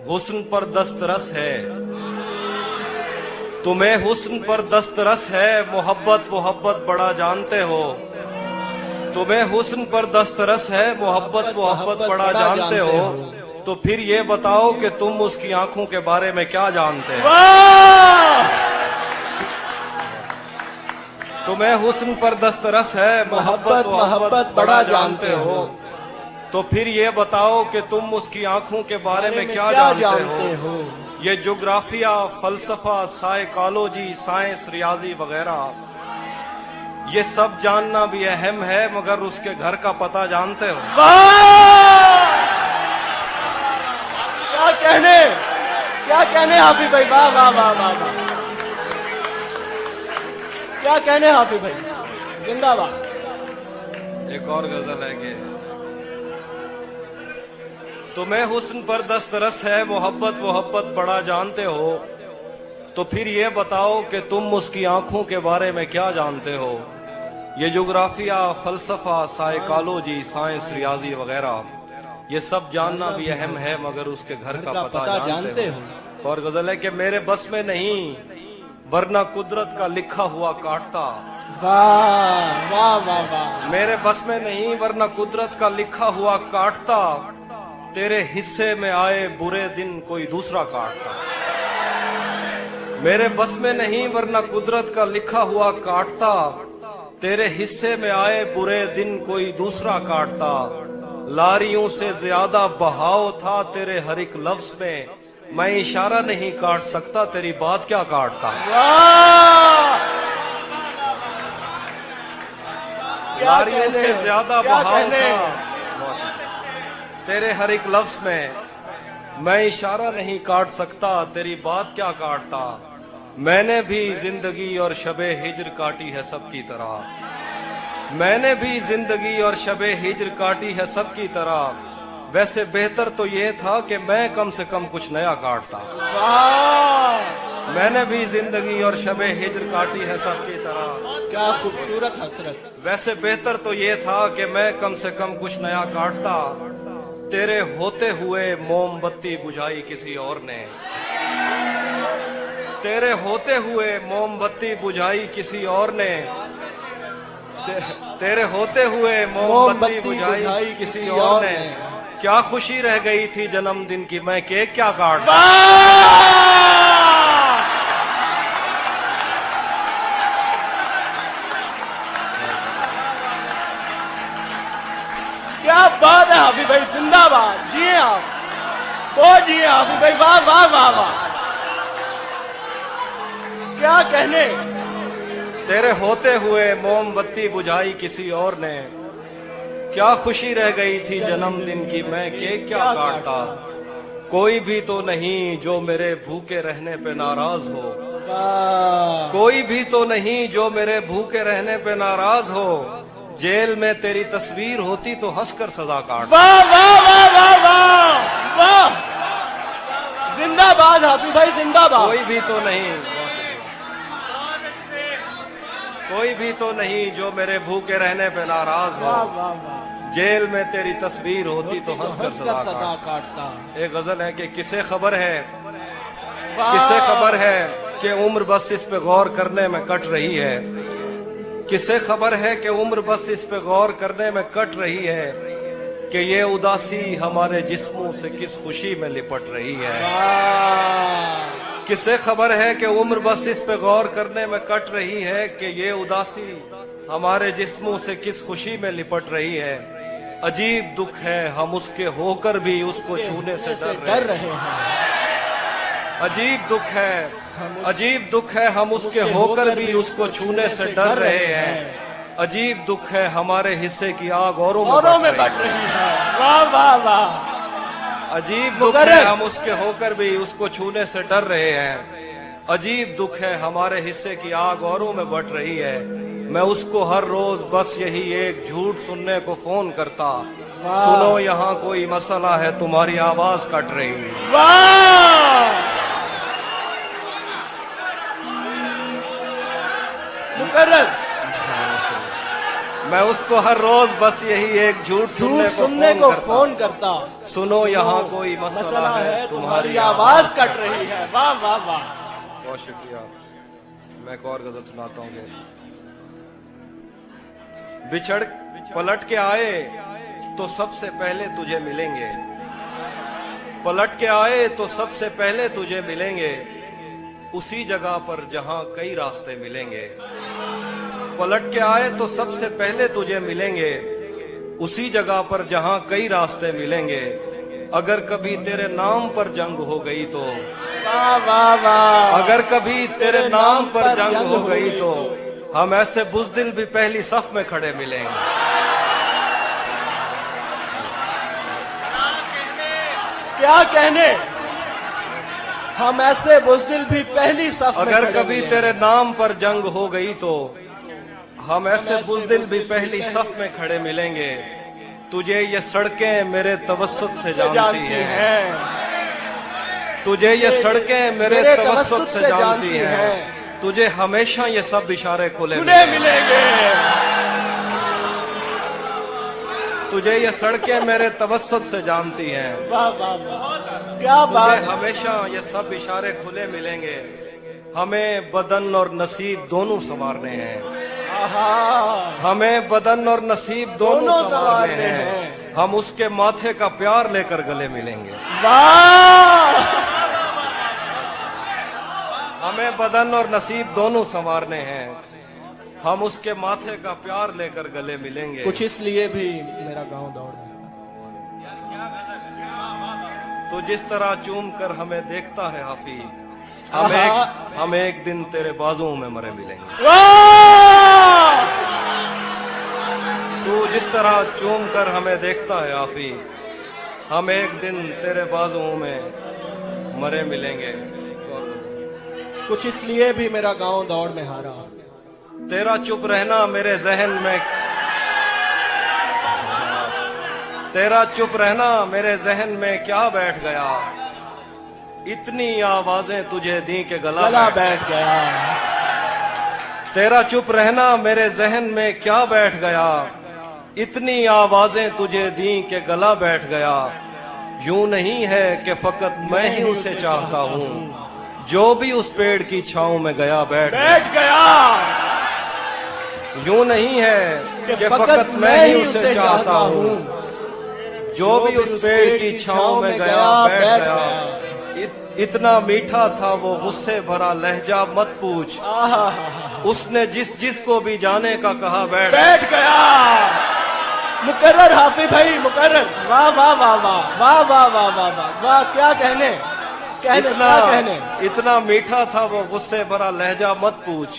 हुस्न पर दस्तरस है, तुम्हें हुस्न पर दस्तरस है, मोहब्बत मोहब्बत बड़ा जानते हो। तुम्हें हुस्न पर दस्तरस है, मोहब्बत मोहब्बत बड़ा जानते हो। तो फिर ये बताओ कि तुम उसकी आंखों के बारे में क्या जानते हो। तुम्हें हुस्न पर दस्तरस है, मोहब्बत मोहब्बत बड़ा जानते हो। तो फिर ये बताओ कि तुम उसकी आंखों के बारे में क्या जानते हो। ये ज्योग्राफिया, फलसफा, साइकोलॉजी, साइंस, रियाजी वगैरह ये सब जानना भी अहम है, मगर उसके घर का पता जानते हो। क्या कहने हाफिज भाई, वाह वाह वाह वाह वाह, क्या कहने हाफिज भाई, जिंदाबाद। एक और गजल है कि तुम्हें हुस्न पर दस्तरस है, मोहब्बत मोहब्बत बड़ा जानते हो। तो फिर ये बताओ कि तुम उसकी आंखों के बारे में क्या जानते हो। ये ज्योग्राफिया, फलसफा, साइकोलॉजी, साइंस, रियाजी वगैरह ये सब जानना भी अहम है, मगर उसके घर का पता जानते हो। और गजल है कि मेरे बस में नहीं, वरना कुदरत का लिखा हुआ काटता। वाह वाह वाह वाह। मेरे बस में नहीं, वरना कुदरत का लिखा हुआ काटता। तेरे हिस्से में आए बुरे दिन कोई दूसरा काटता। मेरे बस में नहीं, वरना कुदरत का लिखा हुआ काटता। तेरे हिस्से में आए बुरे दिन कोई दूसरा काटता। लारियों से ज्यादा बहाव था तेरे हर एक लफ्ज में, मैं इशारा नहीं काट सकता, तेरी बात क्या काटता। लारियों से ज्यादा बहाव था तेरे हर एक लफ्ज में, मैं इशारा नहीं काट सकता, तेरी बात क्या काटता। मैंने भी जिंदगी और शबे हिज्र काटी है सबकी तरह। मैंने भी जिंदगी और शबे हिज्र काटी है सबकी तरह। वैसे बेहतर तो ये था कि मैं कम से कम कुछ नया काटता। मैंने भी जिंदगी और शबे हिज्र काटी है सबकी तरह। क्या खूबसूरत हसरत। वैसे बेहतर तो ये था कि मैं कम से कम कुछ नया काटता। तेरे होते हुए मोमबत्ती बुझाई किसी और ने। तेरे होते हुए मोमबत्ती बुझाई किसी और ने। तेरे होते हुए मोमबत्ती बुझाई किसी और ने। क्या खुशी रह गई थी जन्मदिन की, मैं केक क्या काटता। क्या बात है हाफिज भाई, जिंदाबाद। जिए आप, वो जिए हाफिज भाई, वाह वाह वाह वाह, क्या कहने। तेरे होते हुए मोमबत्ती बुझाई किसी और ने। क्या खुशी रह गई थी जन्मदिन की, मैं केक क्या काटता। कोई भी तो नहीं जो मेरे भूखे रहने पे नाराज हो। कोई भी तो नहीं जो मेरे भूखे रहने पे नाराज हो। जेल में तेरी तस्वीर होती तो हंसकर सजा काट। वाह वाह वाह वाह वाह वाह, जिंदाबाद हाफिज भाई, जिंदाबाद। कोई भी तो नहीं, कोई भी तो नहीं जो मेरे भूखे रहने पे नाराज हो। वाह वाह वाह, जेल में तेरी तस्वीर होती तो हंसकर सजा काटता। एक गजल है कि किसे खबर है, किसे खबर है कि उम्र बस इस पे गौर करने में कट रही है। किसे खबर है कि उम्र बस इस पे गौर करने में कट रही है, कि ये उदासी हमारे जिस्मों से किस खुशी में लिपट रही है। किसे खबर है कि उम्र बस इस पे गौर करने में कट रही है, कि ये उदासी हमारे जिस्मों से किस खुशी में लिपट रही है। अजीब दुख है हम उसके होकर भी उसको छूने से डर रहे हैं। अजीब दुख है, अजीब दुख है हम उसके होकर भी उसको छूने से डर रहे हैं। अजीब दुख है हमारे हिस्से की आग औरों में बढ़ रही है। वाह वाह वाह, अजीब दुख है हम उसके होकर भी उसको छूने से डर रहे हैं। अजीब दुख है हमारे हिस्से की आग औरों में बढ़ रही है। मैं उसको हर रोज बस यही एक झूठ सुनने को फोन करता। सुनो यहाँ कोई मसला है, तुम्हारी आवाज कट रही है। वाह, मुकर्रर। मैं उसको हर रोज बस यही एक झूठ झूठ सुनने सुनने को को फोन करता। सुनो यहाँ कोई मसला है, तुम्हारी आवाज कट रही है। वाह वाह वाह। बहुत शुक्रिया। मैं एक और गजल सुनाता हूँ। बिछड़ पलट के आए तो सबसे पहले तुझे मिलेंगे, पलट के आए तो सबसे पहले तुझे मिलेंगे, उसी जगह पर जहां कई रास्ते मिलेंगे। पलट के आए तो सबसे पहले तुझे मिलेंगे, उसी जगह पर जहां कई रास्ते मिलेंगे। अगर कभी तेरे नाम पर जंग हो गई तो, वाह वाह वाह। अगर कभी तेरे नाम पर जंग हो गई तो हम ऐसे बुज़दिल भी पहली सफ में खड़े मिलेंगे। क्या कहने, हम ऐसे बुज़दिल भी पहली सफ में अगर खड़े कभी मिलेंगे। तेरे नाम पर जंग हो गई तो हम ऐसे बुज़दिल भी पहली सफ में खड़े मिलेंगे। तुझे ये सड़कें मेरे तवस्सुत से जानती हैं, तुझे ये सड़कें मेरे तवस्सुत से जानती हैं। तुझे हमेशा ये सब इशारे खुले मिलेंगे। तुझे ये सड़कें मेरे तवस्सुत से जानती हैं। वाह वाह वाह। क्या तुझे बात। हमेशा ये सब इशारे खुले मिलेंगे। हमें बदन और नसीब दोनों संवारने हैं, आहा। हमें बदन और नसीब दोनों दोनों संवारने संवारने हैं। हैं। हम उसके माथे का प्यार लेकर गले मिलेंगे। वाह। हमें बदन और नसीब दोनों संवारने हैं। हम उसके माथे का प्यार लेकर गले मिलेंगे। कुछ इसलिए भी मेरा गांव दौड़ रहा तो जिस तरह चूम कर हमें देखता है हाफी, आहा। हम एक दिन तेरे बाजुओं में मरे मिलेंगे। वाह। तू जिस तरह चूम कर हमें देखता है हाफी, हम एक दिन तेरे बाजुओं में मरे मिलेंगे। कुछ इसलिए भी मेरा गांव दौड़ में हारा। तेरा चुप रहना मेरे जहन में, तेरा चुप रहना मेरे जहन में क्या बैठ गया। इतनी आवाजें तुझे दी के गला बैठ गया। तेरा चुप रहना मेरे जहन में क्या बैठ गया। इतनी आवाजें तुझे दी के गला बैठ गया। यूं नहीं है कि फकत मैं ही उसे चाहता हूँ, जो भी उस पेड़ की छांव में गया बैठ गया। यूं नहीं है कि फकत मैं ही उसे चाहता हूँ, जो भी उस पेड़ की छांव में गया बैठ गया। इतना मीठा था वो गुस्से भरा लहजा मत पूछ, उसने जिस को भी जाने का कहा बैठ गया। मुकर्रर हाफी भाई, मुकर्रर। वाह वाह वाह वाह वाह वाह वाह वाह वाह वाह। क्या कहने, इतना मीठा था वो गुस्से भरा लहजा मत पूछ,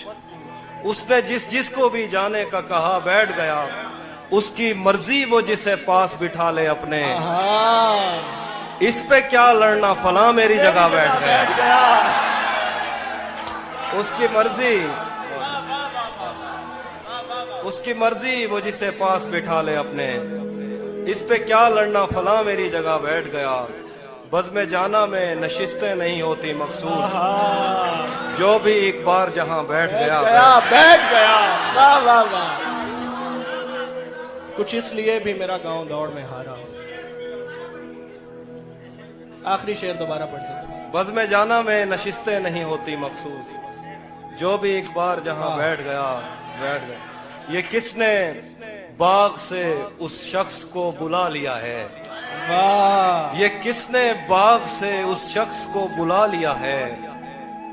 उसने जिस को भी जाने का कहा बैठ गया। उसकी मर्जी वो जिसे पास बिठा ले अपने, इस पे क्या लड़ना फला मेरी जगह बैठ गया। उसकी मर्जी वो जिसे पास बिठा ले अपने, इस पे क्या लड़ना फला मेरी जगह बैठ गया। बज़्म जाना में नशिस्तें नहीं होती मखसूस, जो भी एक बार जहां बैठ गया। वाह वाह वाह। कुछ इसलिए भी मेरा गांव दौड़ में हारा। आखिरी शेर दोबारा पढ़ते थे। बज़्म जाना में नशिस्तें नहीं होती मखसूस, जो भी एक बार जहां बैठ गया बैठ गया। ये किसने बाग से उस शख्स को बुला लिया है, वाह। ये किसने बाग से उस शख्स को बुला लिया है।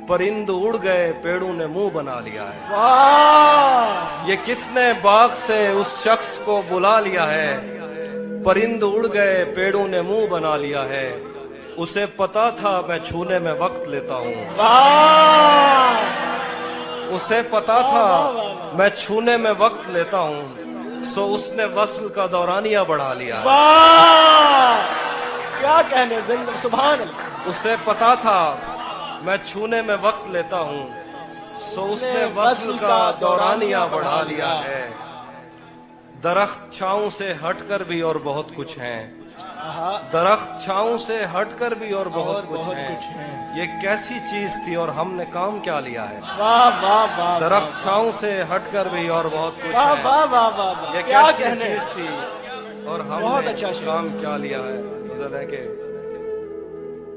परिंद उड़ गए पेड़ों ने मुंह बना लिया है। वाह। ये किसने बाग से उस शख्स को बुला लिया है। परिंद उड़ गए पेड़ों ने मुंह बना लिया है। उसे पता था मैं छूने में वक्त लेता हूँ, उसे पता था मैं छूने में वक्त लेता हूँ, सो उसने वस्ल का दौरानिया बढ़ा लिया। वाह। क्या कहने, सुभान अल्लाह। उसे पता था मैं छूने में वक्त लेता हूँ, सो उसने वस्ल का दौरानिया बढ़ा लिया है। दरख्त छांव से हटकर भी और बहुत कुछ हैं, आहा, दरख्त छाँव से हटकर भी और बहुत कुछ बहुत है। कुछ है। ये कैसी चीज थी और हमने काम क्या लिया है। वाह वाह वाह, दरख्त छाँव से हटकर भी और बहुत कुछ वाह है। वाह वाह वाह वाह, ये क्या कैसी कहने। चीज थी और बहुत हमने अच्छा शेर। काम क्या लिया है। गजल है कि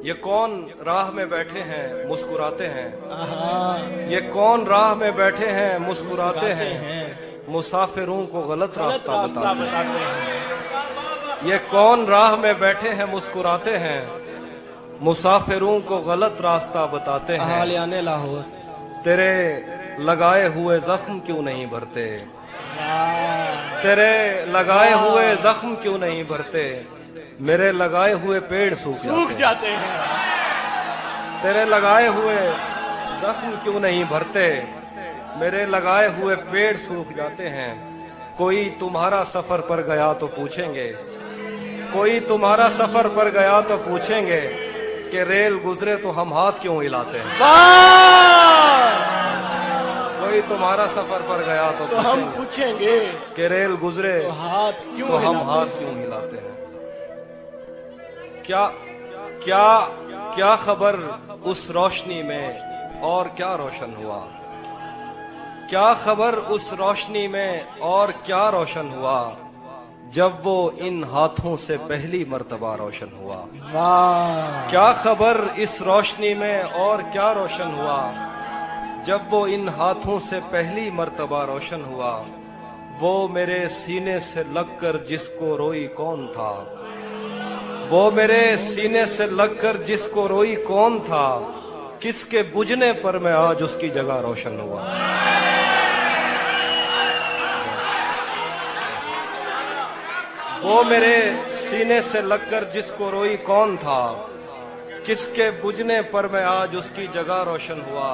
ये कौन राह में बैठे हैं मुस्कुराते हैं। आहा, ये कौन राह में बैठे हैं मुस्कुराते हैं। हैं। मुसाफिरों को गलत गलत रास्ता रास्ता बताते हैं। बताते हैं। ये कौन राह में बैठे हैं मुस्कुराते हैं। मुसाफिरों को गलत रास्ता बताते हैं। हालियाने लाहौर। तेरे लगाए हुए जख्म क्यों नहीं भरते। वाह, तेरे लगाए हुए जख्म क्यों नहीं भरते। मेरे लगाए हुए पेड़ सूख सूख जाते हैं। जाते हैं। तेरे लगाए हुए जख्म क्यों नहीं भरते। मेरे लगाए हुए पेड़ सूख जाते हैं। कोई तुम्हारा सफर पर गया तो पूछेंगे। कोई तुम्हारा सफर पर गया तो पूछेंगे कि रेल गुजरे तो हम हाथ क्यों हिलाते हैं। वाह, कोई तुम्हारा सफर पर गया तो तो हम पूछेंगे पूछेंगे कि रेल गुजरे तो हाथ क्यों तो हम हिलाते हाथ क्यों हिलाते हैं। क्या क्या क्या खबर उस रोशनी में और क्या रोशन हुआ। क्या खबर उस रोशनी में और क्या रोशन हुआ। जब वो इन हाथों से पहली मर्तबा रोशन हुआ। वाह, क्या खबर इस रोशनी में और क्या रोशन हुआ। जब वो इन हाथों से पहली मर्तबा रोशन हुआ। वो मेरे सीने से लगकर जिसको रोई कौन था। वो मेरे सीने से लगकर जिसको रोई कौन था। किसके बुझने पर मैं आज उसकी जगह रोशन हुआ। वो मेरे सीने से लगकर जिसको रोई कौन था। किसके बुझने पर मैं आज उसकी जगह रोशन हुआ।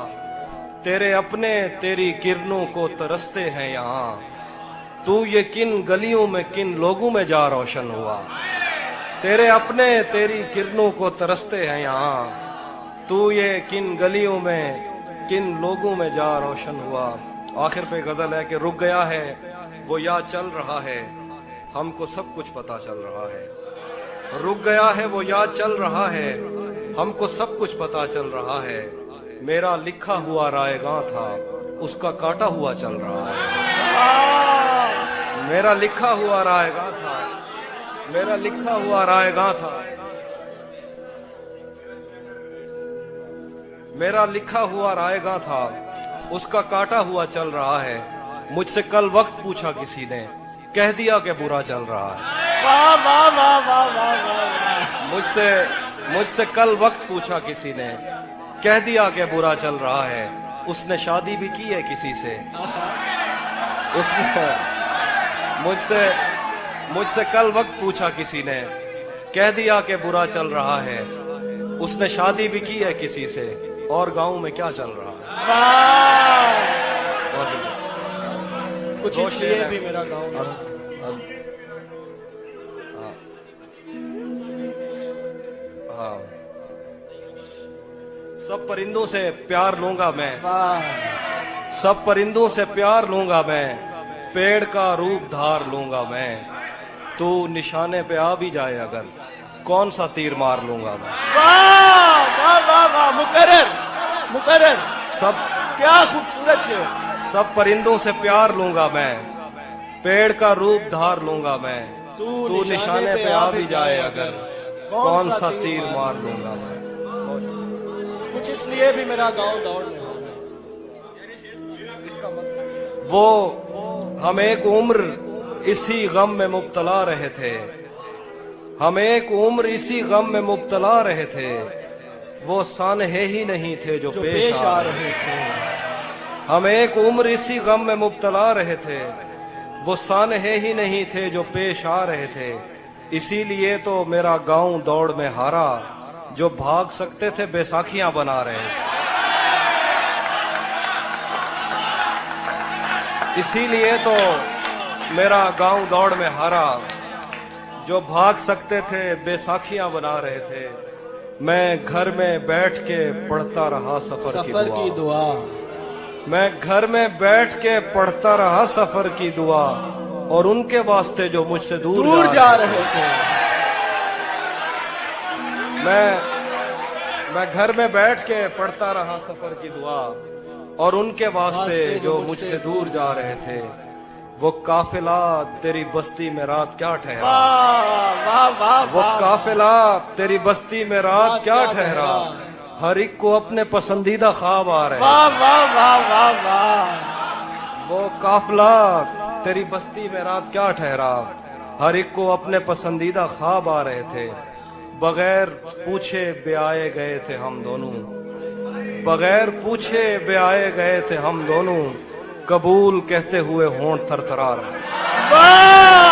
तेरे अपने तेरी किरणों को तरसते हैं यहाँ। तू ये किन गलियों में किन लोगों में जा रोशन हुआ। तेरे अपने तेरी किरणों को तरसते हैं यहाँ। तू ये किन गलियों में किन लोगों में जा रोशन हुआ। आखिर पे गजल है कि रुक गया है वो या चल रहा है। हमको सब कुछ पता चल रहा है। रुक गया है वो या चल रहा है। हमको सब कुछ पता चल रहा है। मेरा लिखा हुआ रायगां था उसका काटा हुआ चल रहा है। मेरा लिखा हुआ रायगां था। मेरा लिखा हुआ रायगां था। मेरा लिखा हुआ रायगां था उसका काटा हुआ चल रहा है। मुझसे कल वक्त पूछा किसी ने कह दिया कि बुरा चल रहा है। वाह वाह वाह वाह वाह वाह, मुझसे कल वक्त पूछा किसी ने कह दिया कि बुरा चल रहा है। उसने शादी भी की है किसी से। उसने मुझसे कल वक्त पूछा किसी ने कह दिया कि बुरा चल रहा है। उसने शादी भी की है किसी से और गांव में क्या चल रहा है। वाह, बहुत कुछ दो इसलिए शेर है। भी मेरा गाँव। अब हाँ हाँ। सब परिंदों से प्यार लूंगा मैं। वाह, सब परिंदों से प्यार लूंगा मैं। पेड़ का रूप धार लूंगा मैं। तू निशाने पे आ भी जाए अगर कौन सा तीर मार लूंगा मैं। वाह वाह वाह वाह, मुकर्रर मुकर्रर, सब क्या खूबसूरत शेर। सब परिंदों से प्यार लूंगा मैं। पेड़ का रूप धार लूंगा मैं। तू निशाने पे आ भी जाए अगर कौन सा तीर मार लूंगा मैं। कुछ इसलिए भी मेरा गाँव दौड़ में। वो हम एक उम्र इसी गम में मुब्तला रहे थे। हम एक उम्र इसी गम में मुब्तला रहे थे। वो सानहे ही नहीं थे जो पेश आ रहे थे। हम एक उम्र इसी गम में मुब्तला रहे थे। वो सानहे ही नहीं थे जो पेश आ रहे थे। इसीलिए तो मेरा गांव दौड़ में हारा। जो भाग सकते थे बैसाखियां बना रहे थे। इसीलिए तो मेरा गांव दौड़ में हारा। जो भाग सकते थे बैसाखियां बना रहे थे। मैं घर में बैठ के पढ़ता रहा सफर की दुआ। मैं घर में बैठ के पढ़ता रहा सफर की दुआ। और उनके वास्ते जो मुझसे दूर जा रहे थे। मैं घर में बैठ के पढ़ता रहा सफर की दुआ, और उनके वास्ते जो मुझसे दूर जा रहे थे, वो काफिला तेरी बस्ती में रात क्या ठहरा, वाह वाह वाह वो वाह काफिला तेरी बस्ती में रात क्या ठहरा, हर एक को अपने पसंदीदा ख्वाब आ रहे, वाह वाह वाह वाह वाह वो काफिला तेरी बस्ती में रात क्या ठहरा, हर एक को अपने पसंदीदा ख्वाब आ रहे थे, बगैर पूछे ब्याए गए थे हम दोनों, बगैर पूछे ब्याए गए थे हम दोनों, कबूल कहते हुए होंठ थरथरा रहे। वाह